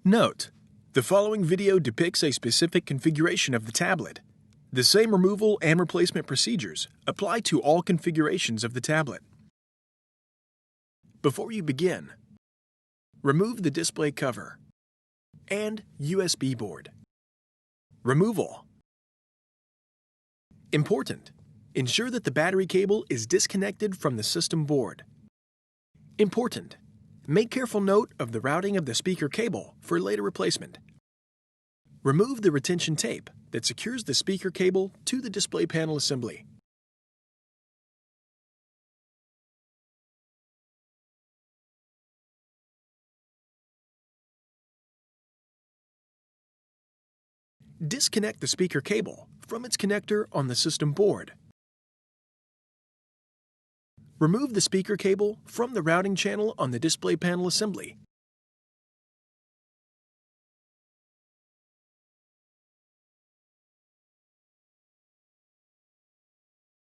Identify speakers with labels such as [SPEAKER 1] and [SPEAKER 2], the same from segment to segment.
[SPEAKER 1] Note: the following video depicts a specific configuration of the tablet. The same removal and replacement procedures apply to all configurations of the tablet. Before you begin, remove the display cover and USB board. Removal. Important: ensure that the battery cable is disconnected from the system board. Important: make careful note of the routing of the speaker cable for later replacement. Remove the retention tape that secures the speaker cable to the display panel assembly. Disconnect the speaker cable from its connector on the system board. Remove the speaker cable from the routing channel on the display panel assembly.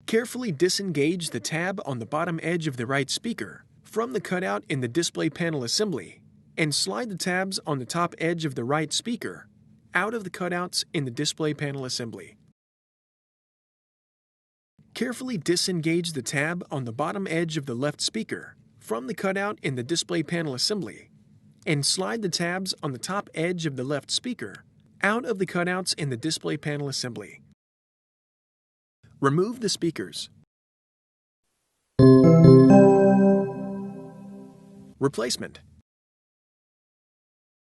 [SPEAKER 1] Carefully disengage the tab on the bottom edge of the right speaker from the cutout in the display panel assembly and slide the tabs on the top edge of the right speaker out of the cutouts in the display panel assembly. Carefully disengage the tab on the bottom edge of the left speaker from the cutout in the display panel assembly and slide the tabs on the top edge of the left speaker out of the cutouts in the display panel assembly. Remove the speakers. Replacement.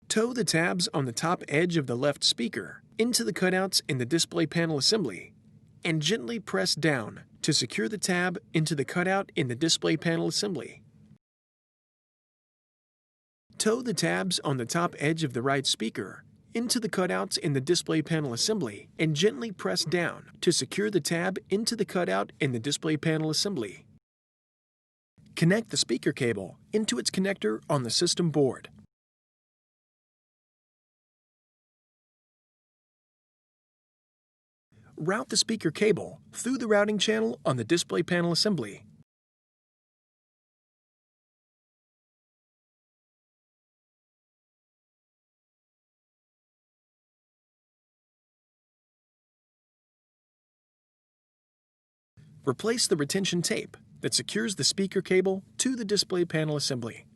[SPEAKER 1] Tow the tabs on the top edge of the left speaker into the cutouts in the display panel assembly and gently press down to secure the tab into the cutout in the display panel assembly. Tow the tabs on the top edge of the right speaker into the cutouts in the display panel assembly and gently press down to secure the tab into the cutout in the display panel assembly. Connect the speaker cable into its connector on the system board. Route the speaker cable through the routing channel on the display panel assembly. Replace the retention tape that secures the speaker cable to the display panel assembly.